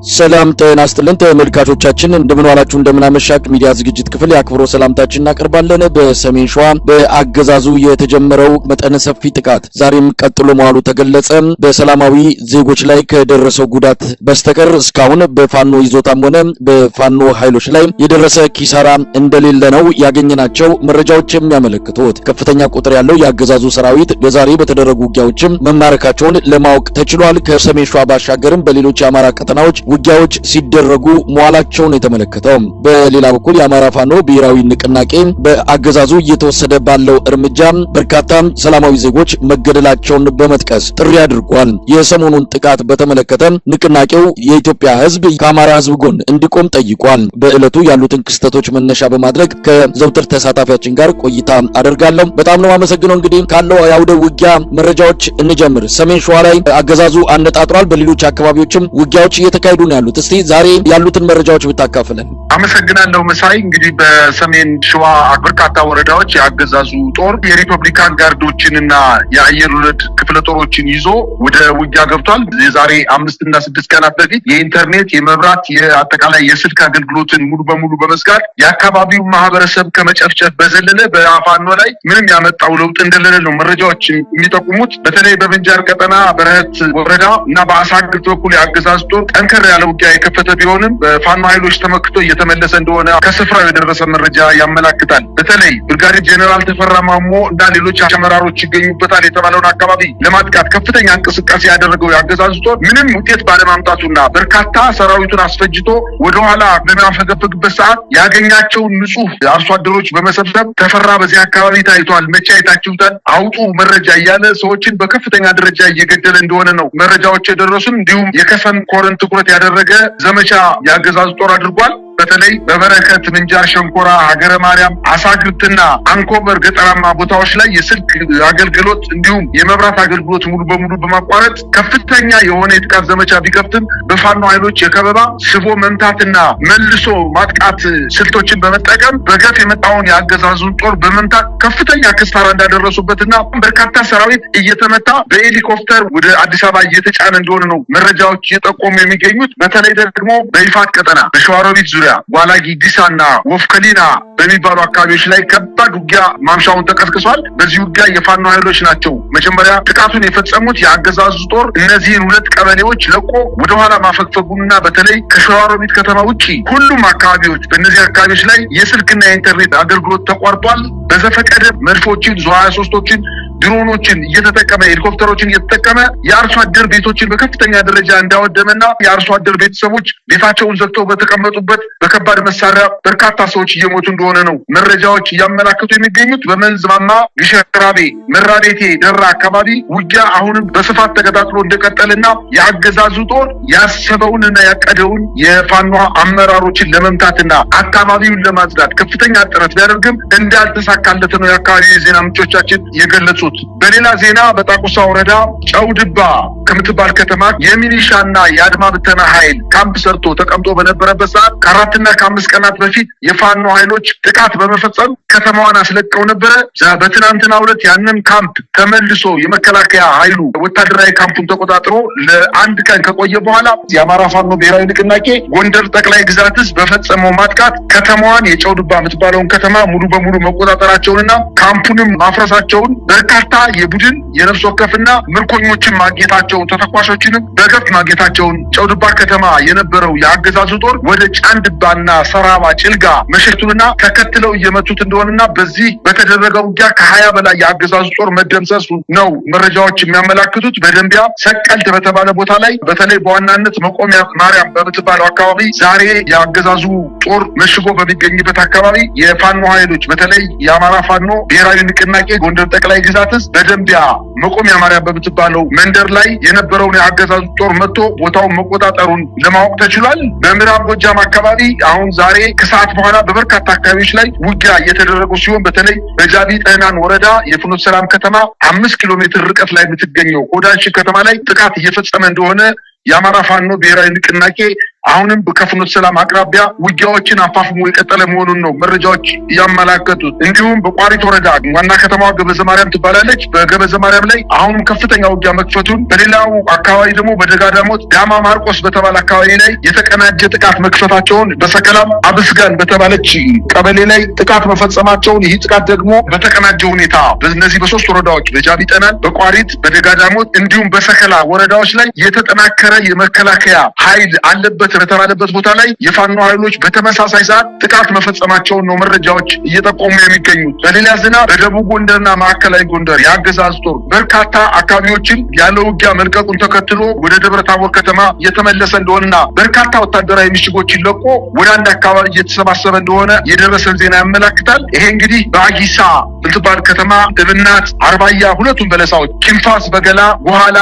ሰላም ጤና ይስጥልን ተመልካቾቻችን እንደምን ዋላችሁ እንደምን አመሻችሁ ሚዲያ ዝግጅት ክፍል ያክብሮ ሰላምታችንን እናቀርባለን። በሰሜን ሸዋ በአገዛዙ የተጀመረው መጠነ ሰፊ ጥቃት ዛሬም ቀጥሎ መዋሉ ተገለጸ። በሰላማዊ ዜጎች ላይ ከደረሰው ጉዳት በስተቀር እስካሁን በፋኖ ይዞታም ሆነ በፋኖ ኃይሎች ላይ የደረሰ ኪሳራ እንደሌለ ነው ያገኘናቸው መረጃዎች የሚያመለክቱት። ከፍተኛ ቁጥር ያለው የአገዛዙ ሰራዊት በዛሬ በተደረጉ ውጊያዎችም መማረካቸውን ለማወቅ ተችሏል። ከሰሜን ሸዋ ባሻገርም በሌሎች የአማራ ቀጠናዎች ውጊያዎች ሲደረጉ መዋላቸውን የተመለከተው። በሌላ በኩል የአማራ ፋኖ ብሔራዊ ንቅናቄ በአገዛዙ እየተወሰደ ባለው እርምጃ በርካታ ሰላማዊ ዜጎች መገደላቸውን በመጥቀስ ጥሪ አድርጓል። የሰሞኑን ጥቃት በተመለከተ ንቅናቄው የኢትዮጵያ ሕዝብ ከአማራ ሕዝብ ጎን እንዲቆም ጠይቋል። በእለቱ ያሉትን ክስተቶች መነሻ በማድረግ ከዘውትር ተሳታፊያችን ጋር ቆይታ አደርጋለሁ። በጣም ነው አመሰግነው። እንግዲህ ካለው የአውደ ውጊያ መረጃዎች እንጀምር። ሰሜን ሸዋ ላይ አገዛዙ አነጣጥሯል። በሌሎች አካባቢዎችም ውጊያዎች እየተካሄዱ ነው ያሉት። እስቲ ዛሬ ያሉትን መረጃዎች ብታካፍለን። አመሰግናለሁ መሳይ። እንግዲህ በሰሜን ሸዋ በርካታ ወረዳዎች የአገዛዙ ጦር የሪፐብሊካን ጋርዶችንና የአየር ወለድ ክፍለ ጦሮችን ይዞ ወደ ውጊያ ገብቷል። የዛሬ 5 እና 6 ቀናት በፊት የኢንተርኔት የመብራት የአጠቃላይ የስልክ አገልግሎትን ሙሉ በሙሉ በመዝጋት የአካባቢው ማህበረሰብ ከመጨፍጨፍ በዘለለ በፋኖ ላይ ምንም ያመጣው ለውጥ እንደሌለ ነው መረጃዎች የሚጠቁሙት። በተለይ በምንጃር ቀጠና በረህት ወረዳ እና በአሳግርት በኩል የአገዛዙ ጦር ጠንከር ያለ ውጊያ የከፈተ ቢሆንም በፋኖ ኃይሎች ተመክቶ እየተመለሰ እንደሆነ ከስፍራው የደረሰ መረጃ ያመላክታል። በተለይ ብርጋዴር ጄኔራል ተፈራ ማሞ እና ሌሎች አመራሮች ይገኙበታል የተባለውን አካባቢ ለማጥቃት ከፍተኛ እንቅስቃሴ ያደረገው የአገዛዙ ጦር ምንም ውጤት ባለማምጣቱና በርካታ ሰራዊቱን አስፈጅቶ ወደኋላ በሚያፈገፍግበት ሰዓት ያገኛቸውን ንጹህ አርሶ አደሮች በመሰብሰብ ተፈራ በዚህ አካባቢ ታይቷል፣ መቼ አይታችሁታል፣ አውጡ መረጃ እያለ ሰዎችን በከፍተኛ ደረጃ እየገደለ እንደሆነ ነው መረጃዎች የደረሱን። እንዲሁም የከሰም ኮረን ትኩረት ያደረገ ዘመቻ የአገዛዙ ጦር አድርጓል። በተለይ በበረከት ምንጃር ሸንኮራ ሀገረ ማርያም አሳግርትና አንኮበር ገጠራማ ቦታዎች ላይ የስልክ አገልግሎት እንዲሁም የመብራት አገልግሎት ሙሉ በሙሉ በማቋረጥ ከፍተኛ የሆነ የጥቃት ዘመቻ ቢከፍትም በፋኖ ኃይሎች የከበባ ስቦ መምታትና መልሶ ማጥቃት ስልቶችን በመጠቀም በገፍ የመጣውን የአገዛዙን ጦር በመምታት ከፍተኛ ክሳራ እንዳደረሱበትና በርካታ ሰራዊት እየተመታ በሄሊኮፕተር ወደ አዲስ አበባ እየተጫነ እንደሆነ ነው መረጃዎች እየጠቆሙ የሚገኙት። በተለይ ደግሞ በይፋት ቀጠና በሸዋሮቢት ዙሪያ ዋላጊ ዲሳና ወፍከሊና በሚባሉ አካባቢዎች ላይ ከባድ ውጊያ ማምሻውን ተቀስቅሷል። በዚህ ውጊያ የፋኖ ኃይሎች ናቸው መጀመሪያ ጥቃቱን የፈጸሙት። የአገዛዙ ጦር እነዚህን 2 ቀበሌዎች ለቆ ወደኋላ ማፈግፈጉና በተለይ ከሸዋሮቢት ከተማ ውጪ ሁሉም አካባቢዎች በእነዚህ አካባቢዎች ላይ የስልክና የኢንተርኔት አገልግሎት ተቋርጧል። በዘፈቀደ መድፎችን ዙ 23ቶችን ድሮኖችን እየተጠቀመ ሄሊኮፕተሮችን እየተጠቀመ የአርሶ አደር ቤቶችን በከፍተኛ ደረጃ እንዳወደመና የአርሶ አደር ቤተሰቦች ቤታቸውን ዘግተው በተቀመጡበት በከባድ መሳሪያ በርካታ ሰዎች እየሞቱ እንደሆነ ነው መረጃዎች እያመላከቱ የሚገኙት። በመንዝማማ ግሸራቤ፣ መራቤቴ፣ ደራ አካባቢ ውጊያ አሁንም በስፋት ተቀጣጥሎ እንደቀጠልና የአገዛዙ ጦር ያሰበውንና ያቀደውን የፋኖ አመራሮችን ለመምታትና አካባቢውን ለማጽዳት ከፍተኛ ጥረት ቢያደርግም እንዳልተሳካለት ነው የአካባቢ የዜና ምንጮቻችን የገለጹት። በሌላ ዜና በጣቁሳ ወረዳ ጨውድባ ከምትባል ከተማ የሚሊሻና የአድማ ብተና ኃይል ካምፕ ሰርቶ ተቀምጦ በነበረበት ሰዓት ከ4 እና ከ5 ቀናት በፊት የፋኖ ኃይሎች ጥቃት በመፈጸም ከተማዋን አስለቀው ነበረ። በትናንትናው ዕለት ያንን ካምፕ ተመልሶ የመከላከያ ኃይሉ ወታደራዊ ካምፑን ተቆጣጥሮ ለአንድ ቀን ከቆየ በኋላ የአማራ ፋኖ ብሔራዊ ንቅናቄ ጎንደር ጠቅላይ ግዛት ዕዝ በፈጸመው ማጥቃት ከተማዋን የጨውድባ የምትባለውን ከተማ ሙሉ በሙሉ መቆጣጠራቸውንና ካምፑንም ማፍረሳቸውን በርካታ የቡድን የነፍስ ወከፍና ምርኮኞችን ማግኘታቸውን ተተኳሾችንም በገፍ ማግኘታቸውን ጨውድባ ከተማ የነበረው የአገዛዙ ጦር ወደ ጫንድባና ሰራባ ጭልጋ መሸቱንና ተከትለው እየመቱት እንደሆነና በዚህ በተደረገው ውጊያ ከ20 በላይ የአገዛዙ ጦር መደምሰሱ ነው መረጃዎች የሚያመላክቱት። በደንቢያ ሰቀልት በተባለ ቦታ ላይ በተለይ በዋናነት መቆሚያ ማርያም በምትባለው አካባቢ ዛሬ የአገዛዙ ጦር መሽጎ በሚገኝበት አካባቢ የፋኖ ኃይሎች በተለይ የአማራ ፋኖ ብሔራዊ ንቅናቄ ጎንደር ጠቅላይ ግዛት ዕዝ በደንቢያ መቆሚያ ማርያም በምትባለው መንደር ላይ የነበረውን የአገዛዙ ጦር መጥቶ ቦታውን መቆጣጠሩን ለማወቅ ተችሏል። በምዕራብ ጎጃም አካባቢ አሁን ዛሬ ከሰዓት በኋላ በበርካታ አካባቢዎች ላይ ውጊያ እየተደረጉ ሲሆን በተለይ በጃቢ ጠህናን ወረዳ የፍኖተ ሰላም ከተማ 5 ኪሎ ሜትር ርቀት ላይ የምትገኘው ሆዳንሺ ከተማ ላይ ጥቃት እየፈጸመ እንደሆነ የአማራ ፋኖ ብሔራዊ ንቅናቄ አሁንም በከፍኖተ ሰላም አቅራቢያ ውጊያዎችን አፋፍሞ የቀጠለ መሆኑን ነው መረጃዎች ያመላከቱት። እንዲሁም በቋሪት ወረዳ ዋና ከተማዋ ገበዘ ማርያም ትባላለች። በገበዘ ማርያም ላይ አሁንም ከፍተኛ ውጊያ መክፈቱን፣ በሌላው አካባቢ ደግሞ በደጋዳሞት ዳማ ማርቆስ በተባለ አካባቢ ላይ የተቀናጀ ጥቃት መክፈታቸውን፣ በሰከላም አብስጋን በተባለች ቀበሌ ላይ ጥቃት መፈጸማቸውን፣ ይህ ጥቃት ደግሞ በተቀናጀ ሁኔታ በእነዚህ በሶስት ወረዳዎች በጃቢ ጠናን፣ በቋሪት፣ በደጋዳሞት እንዲሁም በሰከላ ወረዳዎች ላይ የተጠናከረ የመከላከያ ኃይል አለበት በተባለበት ቦታ ላይ የፋኖ ኃይሎች በተመሳሳይ ሰዓት ጥቃት መፈጸማቸውን ነው መረጃዎች እየጠቆሙ የሚገኙት። በሌላ ዜና በደቡብ ጎንደርና ማዕከላዊ ጎንደር የአገዛዝ ጦር በርካታ አካባቢዎችን ያለ ውጊያ መልቀቁን ተከትሎ ወደ ደብረ ታቦር ከተማ እየተመለሰ እንደሆነና በርካታ ወታደራዊ ምሽጎችን ለቆ ወደ አንድ አካባቢ እየተሰባሰበ እንደሆነ የደረሰን ዜና ያመላክታል። ይሄ እንግዲህ በአጊሳ ምትባል ከተማ፣ እብናት፣ አርባያ ሁለቱም በለሳዎች፣ ኪንፋስ፣ በገላ፣ በኋላ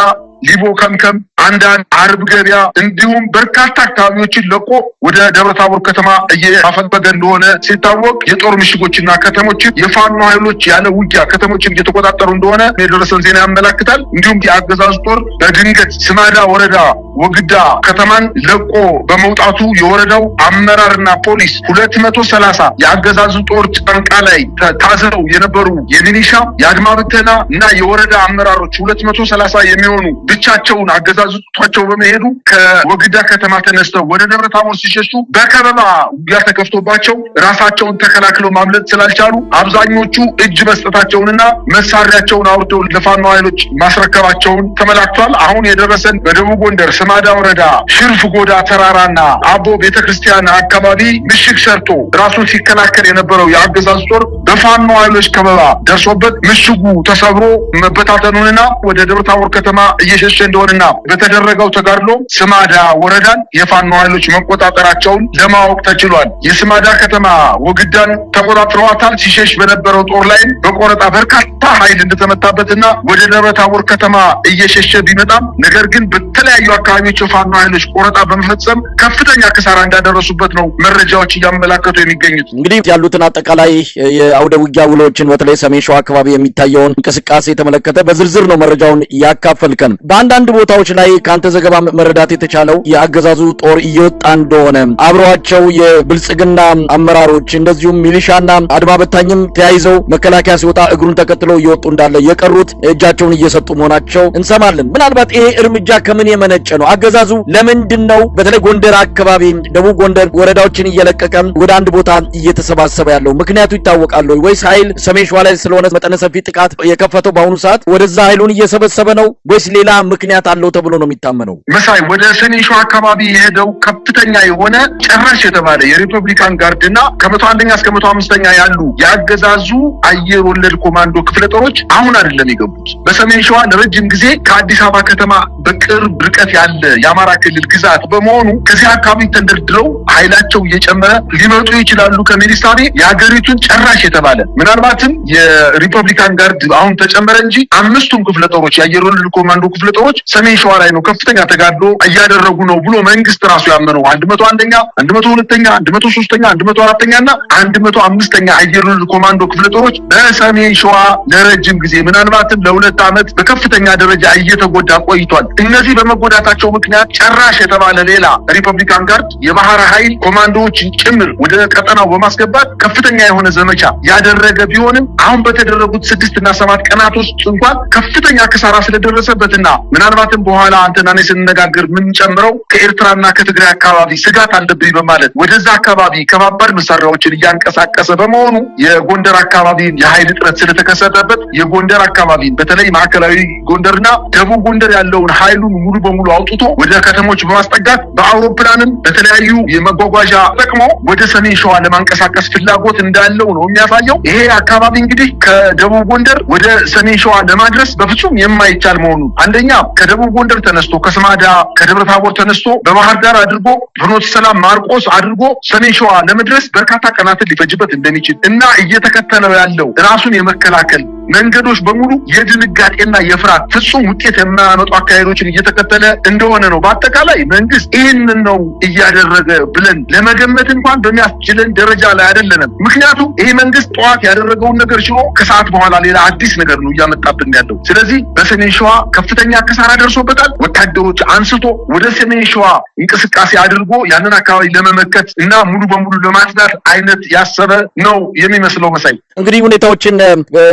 ሊቦ ከምከም፣ አንዳንድ አርብ ገበያ እንዲሁም በርካታ አካባቢዎችን ለቆ ወደ ደብረታቦር ከተማ እያፈገፈገ እንደሆነ ሲታወቅ የጦር ምሽጎችና ከተሞችን የፋኖ ኃይሎች ያለ ውጊያ ከተሞችን እየተቆጣጠሩ እንደሆነ የደረሰን ዜና ያመላክታል። እንዲሁም የአገዛዙ ጦር በድንገት ስማዳ ወረዳ ወግዳ ከተማን ለቆ በመውጣቱ የወረዳው አመራርና ፖሊስ 230 የአገዛዙ ጦር ጫንቃ ላይ ታስረው የነበሩ የሚሊሻ የአድማ ብተና እና የወረዳ አመራሮች 230 የሚሆኑ ብቻቸውን አገዛዙ ጧቸው በመሄዱ ከወግዳ ከተማ ተነስተው ወደ ደብረ ታቦር ሲሸሹ በከበባ ውጊያ ተከፍቶባቸው ራሳቸውን ተከላክለው ማምለጥ ስላልቻሉ አብዛኞቹ እጅ መስጠታቸውንና መሳሪያቸውን አውርደው ለፋኖ ኃይሎች ማስረከባቸውን ተመላክቷል። አሁን የደረሰን በደቡብ ጎንደር ስማዳ ወረዳ ሽርፍ ጎዳ ተራራና አቦ ቤተክርስቲያን አካባቢ ምሽግ ሰርቶ ራሱን ሲከላከል የነበረው የአገዛዙ ጦር በፋኖ ኃይሎች ከበባ ደርሶበት ምሽጉ ተሰብሮ መበታተኑንና ወደ ደብረ ታቦር ከተማ እየሸሸ እንደሆነና በተደረገው ተጋድሎ ስማዳ ወረዳን የፋኖ ኃይሎች መቆጣጠራቸውን ለማወቅ ተችሏል። የስማዳ ከተማ ወግዳን ተቆጣጥረዋታል። ሲሸሽ በነበረው ጦር ላይ በቆረጣ በርካታ ኃይል እንደተመታበትና ወደ ደብረ ታቦር ከተማ እየሸሸ ቢመጣም ነገር ግን በተለያዩ አካባቢዎች የፋኖ ኃይሎች ቆረጣ በመፈጸም ከፍተኛ ክሳራ እንዳደረሱበት ነው መረጃዎች እያመላከቱ የሚገኙት። እንግዲህ ያሉትን አጠቃላይ የአውደ ውጊያ ውሎችን በተለይ ሰሜን ሸዋ አካባቢ የሚታየውን እንቅስቃሴ የተመለከተ በዝርዝር ነው መረጃውን ያካፈልከን። በአንዳንድ ቦታዎች ላይ ካንተ ዘገባ መረዳት የተቻለው የአገዛዙ ጦር እየወጣ እንደሆነ አብረዋቸው የብልጽግና አመራሮች እንደዚሁም ሚሊሻና አድማ በታኝም ተያይዘው መከላከያ ሲወጣ እግሩን ተከትለው እየወጡ እንዳለ የቀሩት እጃቸውን እየሰጡ መሆናቸው እንሰማለን። ምናልባት ይሄ እርምጃ ከምን የመነጨ ነው? አገዛዙ ለምንድነው በተለይ ጎንደር አካባቢ ደቡብ ጎንደር ወረዳዎችን እየለቀቀ ወደ አንድ ቦታ እየተሰባሰበ ያለው? ምክንያቱ ይታወቃል ወይስ ኃይል ሰሜን ሸዋ ላይ ስለሆነ መጠነ ሰፊ ጥቃት የከፈተው በአሁኑ ሰዓት ወደዛ ኃይሉን እየሰበሰበ ነው ወይስ ሌላ ምክንያት አለው ተብሎ ነው የሚታመነው? መሳይ ወደ ሰሜን ሸዋ አካባቢ የሄደው ከፍተኛ የሆነ ጨራሽ የተባለ የሪፐብሊካን ጋርድና ከ101ኛ እስከ 105ኛ ያሉ የአገዛዙ አየር ወለድ ኮማንዶ ክፍለ ጦሮች አሁን አይደለም የገቡት። በሰሜን ሸዋ ለረጅም ጊዜ ከአዲስ አበባ ከተማ በቅርብ ርቀት ያለ የአማራ ክልል ግዛት በመሆኑ ከዚህ አካባቢ ተንደርድረው ኃይላቸው እየጨመረ ሊመጡ ይችላሉ ከሚል እሳቤ የሀገሪቱን ጨራሽ የተባለ ምናልባትም የሪፐብሊካን ጋርድ አሁን ተጨመረ እንጂ አምስቱም ክፍለ ጦሮች የአየር ወለድ ኮማንዶ ክፍለ ጦሮች ሰሜን ሸዋ ላይ ነው ከፍተኛ ተጋድሎ እያደረጉ ነው ብሎ መንግስት ራሱ ያመነው 101ኛ 102ኛ 103ኛ 104ኛ እና 105ኛ አየር ወለድ ኮማንዶ ክፍለ ጦሮች በሰሜን ሸዋ ለረጅም ጊዜ ምናልባትም ለ2 ዓመት በከፍተኛ ደረጃ እየተጎዳ ቆይቷል። እነዚህ በመጎዳታቸው ምክንያት ጨራሽ የተባለ ሌላ ሪፐብሊካን ጋርድ የባህር ኃይል ኮማንዶዎችን ጭምር ወደ ቀጠናው በማስገባት ከፍተኛ የሆነ ዘመቻ ያደረገ ቢሆንም አሁን በተደረጉት 6 እና 7 ቀናት ውስጥ እንኳን ከፍተኛ ክሳራ ስለደረሰበትና ምናልባትም በኋላ አንተና እኔ ስንነጋገር ምን ጨምረው ከኤርትራና ከትግራይ አካባቢ ስጋት አለብኝ በማለት ወደዛ አካባቢ ከባባድ መሳሪያዎችን እያንቀሳቀሰ በመሆኑ የጎንደር አካባቢ የኃይል እጥረት ስለተከሰተበት የጎንደር አካባቢ በተለይ ማዕከላዊ ጎንደርና ደቡብ ጎንደር ያለውን ኃይሉን ሙሉ በሙሉ አውጥቶ ወደ ከተሞች በማስጠጋት በአውሮፕላንም በተለያዩ የመጓጓዣ ተጠቅሞ ወደ ሰሜን ሸዋ ለማንቀሳቀስ ፍላጎት እንዳለው ነው የሚያሳየው። ይሄ አካባቢ እንግዲህ ከደቡብ ጎንደር ወደ ሰሜን ሸዋ ለማድረስ በፍጹም የማይቻል መሆኑ አንደኛ ከደቡብ ጎንደር ተነስቶ ከስማዳ ከደብረ ታቦር ተነስቶ በባህር ዳር አድርጎ ፍኖተ ሰላም ማርቆስ አድርጎ ሰሜን ሸዋ ለመድረስ በርካታ ቀናትን ሊፈጅበት እንደሚችል እና እየተከተለው ያለው ራሱን የመከላከል መንገዶች በሙሉ የድንጋጤና የፍርሃት ፍጹም ውጤት የማያመጡ አካሄዶችን እየተከተለ እንደሆነ ነው። በአጠቃላይ መንግስት ይህንን ነው እያደረገ ብለን ለመገመት እንኳን በሚያስችለን ደረጃ ላይ አይደለንም። ምክንያቱም ይሄ መንግስት ጠዋት ያደረገውን ነገር ሽሮ ከሰዓት በኋላ ሌላ አዲስ ነገር ነው እያመጣብን ያለው። ስለዚህ በሰሜን ሸዋ ከፍተኛ ክሳራ ደርሶበታል። ወታደሮች አንስቶ ወደ ሰሜን ሸዋ እንቅስቃሴ አድርጎ ያንን አካባቢ ለመመከት እና ሙሉ በሙሉ ለማጽዳት አይነት ያሰበ ነው የሚመስለው። መሳይ እንግዲህ ሁኔታዎችን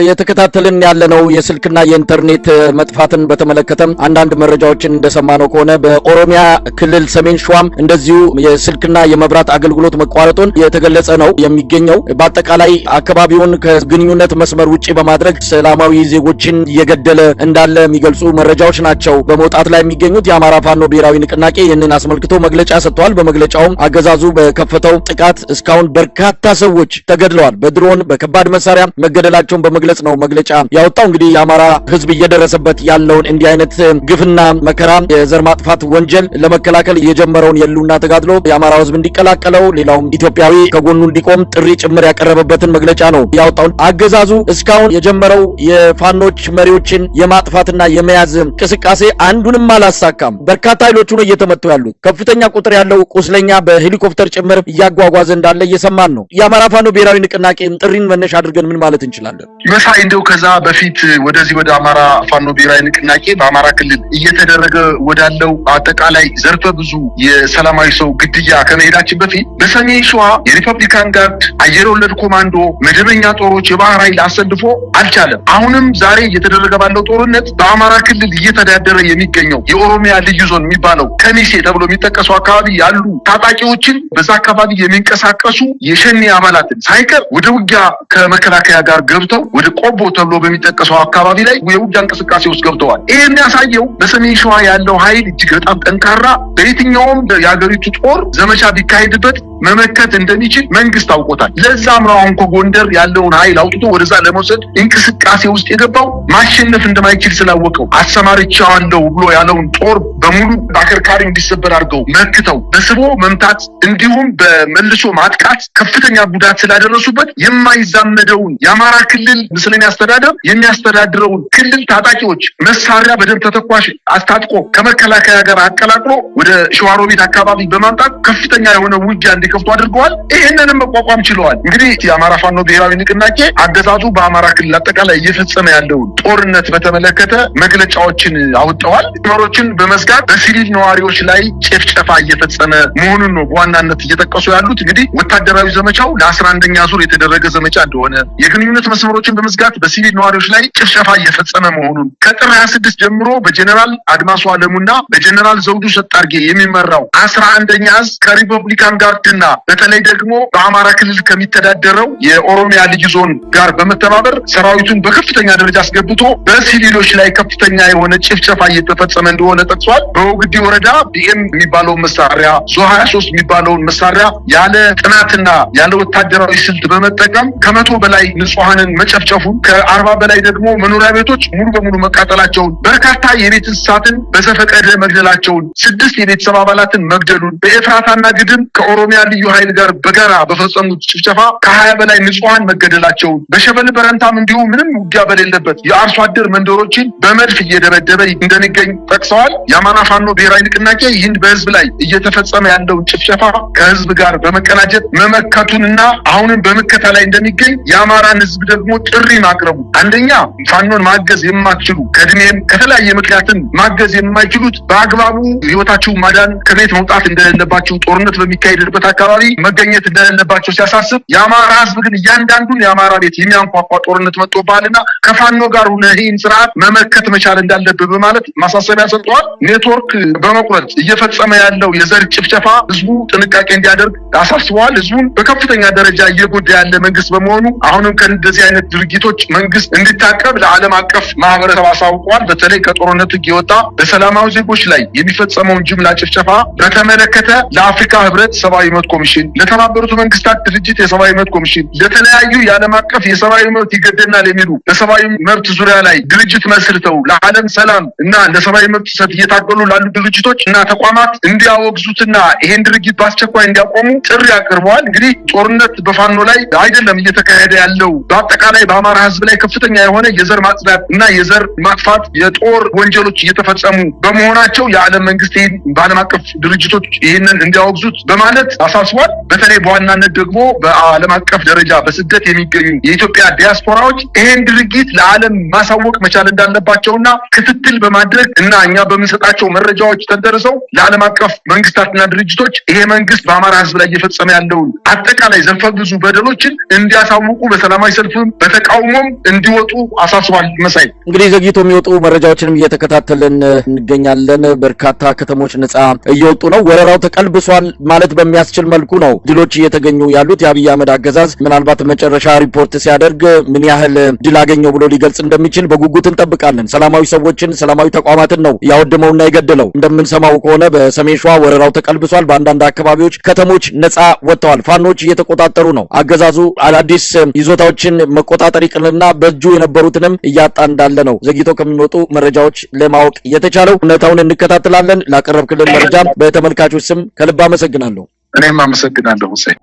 የተከታተልን ያለነው የስልክና የኢንተርኔት መጥፋትን በተመለከተም አንዳንድ መረጃዎችን እንደሰማነው ከሆነ በኦሮሚያ ክልል ሰሜን ሸዋም እንደዚሁ የስልክና የመብራት አገልግሎት መቋረጡን የተገለጸ ነው የሚገኘው። በአጠቃላይ አካባቢውን ከግንኙነት መስመር ውጪ በማድረግ ሰላማዊ ዜጎችን እየገደለ እንዳለ የሚገልጹ መረጃዎች ናቸው በመውጣት ላይ የሚገኙት። የአማራ ፋኖ ብሔራዊ ንቅናቄ ይህንን አስመልክቶ መግለጫ ሰጥቷል። በመግለጫውም አገዛዙ በከፈተው ጥቃት እስካሁን በርካታ ሰዎች ተገድለዋል፣ በድሮን በከባድ መሳሪያ መገደላቸውን በመግለጽ ነው መግለጫ ያወጣው። እንግዲህ የአማራ ህዝብ እየደረሰበት ያለውን እንዲህ አይነት ግፍና መከራ የዘር ማጥፋት ወንጀል ለመከላከል የጀመረውን የህልውና ተጋድሎ የአማራ ህዝብ እንዲቀላቀለው ሌላውም ኢትዮጵያዊ ከጎኑ እንዲቆም ጥሪ ጭምር ያቀረበበትን መግለጫ ነው ያወጣው። አገዛዙ እስካሁን የጀመረው የፋኖች መሪዎችን የማጥፋትና የመያዝ እንቅስቃሴ አንዱንም አላሳካም። በርካታ ኃይሎቹ ነው እየተመቱ ያሉት። ከፍተኛ ቁጥር ያለው ቁስለኛ በሄሊኮፕተር ጭምር እያጓጓዘ እንዳለ እየሰማን ነው። የአማራ ፋኖ ብሔራዊ ንቅናቄ ጥሪን መነሻ አድርገን ምን ማለት እንችላለን? መሳይ እንደው ከዛ በፊት ወደዚህ ወደ አማራ ፋኖ ብሔራዊ ንቅናቄ በአማራ ክልል እየተደረገ ወዳለው አጠቃላይ ዘርፈ ብዙ የሰላማዊ ሰው ግድያ ከመሄዳችን በፊት በሰሜን ሸዋ የሪፐብሊካን ጋርድ፣ አየር ወለድ ኮማንዶ፣ መደበኛ ጦሮች፣ የባህር ኃይል አሰልፎ አልቻለም። አሁንም ዛሬ እየተደረገ ባለው ጦርነት በአማራ ክልል እየተዳደረ የሚገኘው የኦሮሚያ ልዩ ዞን የሚባለው ከሚሴ ተብሎ የሚጠቀሰው አካባቢ ያሉ ታጣቂዎችን በዛ አካባቢ የሚንቀሳቀሱ የሸኔ አባላትን ሳይቀር ወደ ውጊያ ከመከላከያ ጋር ገብተው ወደ ቆቦ ተብሎ በሚጠቀሰው አካባቢ ላይ የውጊያ እንቅስቃሴ ውስጥ ገብተዋል። ይህ የሚያሳየው በሰሜን ሸዋ ያለው ኃይል እጅግ በጣም ጠንካራ፣ በየትኛውም የሀገሪቱ ጦር ዘመቻ ቢካሄድበት መመከት እንደሚችል መንግስት አውቆታል። ለዛም ነው አሁን ከጎንደር ያለውን ኃይል አውጥቶ ወደዛ ለመውሰድ እንቅስቃሴ ውስጥ የገባው። ማሸነፍ እንደማይችል ስላወቀው አሰማርቻለሁ ብሎ ያለውን ጦር በሙሉ በአከርካሪ እንዲሰበር አድርገው መክተው በስቦ መምታት እንዲሁም በመልሶ ማጥቃት ከፍተኛ ጉዳት ስላደረሱበት የማይዛመደውን የአማራ ክልል ምስለኔ አስተዳደር የሚያስተዳድረውን ክልል ታጣቂዎች መሳሪያ በደም ተተኳሽ አስታጥቆ ከመከላከያ ጋር አቀላቅሎ ወደ ሸዋሮቢት አካባቢ በማምጣት ከፍተኛ የሆነ ውጊያ እንዲከፍቱ አድርገዋል። ይህንንም መቋቋም ችለዋል። እንግዲህ የአማራ ፋኖ ብሔራዊ ንቅናቄ አገዛዙ በአማራ ክልል አጠቃላይ እየፈጸመ ያለውን ጦርነት በተመለከተ መግለጫዎችን አውጥተዋል። ጦሮችን በመዝጋት በሲቪል ነዋሪዎች ላይ ጭፍጨፋ እየፈጸመ መሆኑን ነው በዋናነት እየጠቀሱ ያሉት። እንግዲህ ወታደራዊ ዘመቻው ለ11ኛ ዙር የተደረገ ዘመቻ እንደሆነ፣ የግንኙነት መስመሮችን በመዝጋት በሲቪል ነዋሪዎች ላይ ጭፍጨፋ እየፈጸመ መሆኑን ከጥር 26 ጀምሮ በጀነራል አድማሱ አለሙና በጀነራል ዘውዱ ሰጣርጌ የሚመራው 11ኛ እዝ ከሪፐብሊካን ጋርድና በተለይ ደግሞ በአማራ ክልል ከሚተዳደረው የኦሮሚያ ልዩ ዞን ጋር በመተባበር ሰራዊቱን በከፍተኛ ደረጃ አስገብቶ በሲቪሎች ላይ ከፍተኛ የሆነ ጭፍጨፋ እየተፈጸመ እንደሆነ ጠቅሷል። በወግዲ ወረዳ ቢኤም የሚባለውን መሳሪያ ዞ 23 የሚባለውን መሳሪያ ያለ ጥናትና ያለ ወታደራዊ ስልት በመጠቀም ከ100 በላይ ንጹሃንን መጨፍጨፉን፣ ከ40 በላይ ደግሞ መኖሪያ ቤቶች ሙሉ በሙሉ መቃጠላቸውን፣ በርካታ የቤት እንስሳትን በዘፈቀደ መግደላቸውን፣ 6 የቤተሰብ አባላትን መግደሉን፣ በኤፍራታና ግድም ከኦሮሚያ ልዩ ኃይል ጋር በጋራ በፈጸሙት ጭፍጨፋ ከ20 በላይ ንጹሃን መገደላቸውን፣ በሸበል በረንታም እንዲሁ ምንም ውጊያ በሌለበት የአርሶ አደር መንደሮችን በመድፍ እየደበደበ እንደሚገኝ ጠቅሰዋል። የአማራ ፋኖ ብሔራዊ ንቅናቄ ይህን በህዝብ ላይ እየተፈጸመ ያለውን ጭፍጨፋ ከህዝብ ጋር በመቀናጀት መመከቱንና አሁንም በመከታ ላይ እንደሚገኝ የአማራን ህዝብ ደግሞ ጥሪ ማቅረቡ፣ አንደኛ ፋኖን ማገዝ የማትችሉ ከእድሜም ከተለያየ ምክንያትን ማገዝ የማይችሉት በአግባቡ ህይወታችሁ ማዳን ከቤት መውጣት እንደሌለባቸው፣ ጦርነት በሚካሄድበት አካባቢ መገኘት እንደሌለባቸው ሲያሳስብ፣ የአማራ ህዝብ ግን እያንዳንዱን የአማራ ቤት የሚያንኳኳ ጦርነት መጥቶብሃልና ከፋኖ ጋር ሆነህ ይህን ስርዓት መመከት መቻል እንዳለብህ በማለት ማሳሰቢያ ሰጥተዋል። ኔትወርክ በመቁረጥ እየፈጸመ ያለው የዘር ጭፍጨፋ ህዝቡ ጥንቃቄ እንዲያደርግ አሳስበዋል። ህዝቡን በከፍተኛ ደረጃ እየጎዳ ያለ መንግስት በመሆኑ አሁንም ከእንደዚህ አይነት ድርጊቶች መንግስት እንዲታቀብ ለዓለም አቀፍ ማህበረሰብ አሳውቀዋል። በተለይ ከጦርነት ህግ የወጣ በሰላማዊ ዜጎች ላይ የሚፈጸመውን ጅምላ ጭፍጨፋ በተመለከተ ለአፍሪካ ህብረት ሰብአዊ መብት ኮሚሽን፣ ለተባበሩት መንግስታት ድርጅት የሰብአዊ መብት ኮሚሽን፣ ለተለያዩ የዓለም አቀፍ የሰብአዊ መብት ይገደናል የሚሉ በሰብአዊ መብት ዙሪያ ላይ ድርጅት መስርተው ለዓለም ሰላም እና ለሰብአዊ መብት ጥሰት እየታገሉ ላሉ ድርጅቶች እና ተቋማት እንዲያወግዙትና ይሄን ድርጊት በአስቸኳይ እንዲያቆሙ ጥሪ አቅርበዋል። እንግዲህ ጦርነት በፋኖ ላይ አይደለም እየተካሄደ ያለው፣ በአጠቃላይ በአማራ ህዝብ ላይ ከፍተኛ የሆነ የዘር ማጽዳት እና የዘር ማጥፋት የጦር ወንጀሎች እየተፈጸሙ በመሆናቸው የዓለም መንግስት በዓለም አቀፍ ድርጅቶች ይህንን እንዲያወግዙት በማለት አሳስቧል። በተለይ በዋናነት ደግሞ በዓለም አቀፍ ደረጃ በስደት የሚገኙ የኢትዮጵያ ዲያስፖራዎች ይህን ድርጊት ለዓለም ማሳወቅ መቻል እንዳለባቸውና ክትትል በማድረግ እና እኛ በምንሰጣቸው መረጃዎች ተደርሰው ለዓለም አቀፍ መንግስታትና ድርጅቶች ይሄ መንግስት በአማራ ህዝብ ላይ እየፈጸመ ያለውን አጠቃላይ ዘርፈ ብዙ በደሎችን እንዲያሳውቁ በሰላማዊ ሰልፍም በተቃውሞም እንዲወጡ አሳስቧል። መሳይ እንግዲህ ዘግይቶ የሚወጡ መረጃዎችንም እየተከታተልን እንገኛለን። በርካታ ከተሞች ነጻ እየወጡ ነው። ወረራው ተቀልብሷል ማለት በሚያስችል መልኩ ነው ድሎች እየተገኙ ያሉት። የአብይ አህመድ አገዛዝ ምናልባት መጨረሻ ሪፖርት ሲያደርግ ምን ያህል ድል አገኘው ብሎ ሊገልጽ እንደሚችል በጉጉት እንጠብቃለን። ሰላማዊ ሰዎችን፣ ሰላማዊ ተቋማትን ነው ያወደመውና የገደለው። እንደምንሰማው ከሆነ በሰሜን ሸዋ ወረራው ተቀልብሷል። በአንዳንድ አካባቢዎች ከተሞች ነጻ ወጥተዋል። ፋኖች እየተቆጣጠሩ ነው። አገዛዙ አዳዲስ ይዞታዎችን መቆጣጠር ይቅርና በእጁ የነበሩትንም እያጣ እንዳለ ነው ዘግይቶ ከሚወጡ መረጃዎች ለማወቅ የተቻለው። እውነታውን እንከታተላለን። ላቀረብክልን መረጃ በተመልካቾች ስም ከልብ አመሰግናለሁ። እኔም አመሰግናለሁ ሁሴን።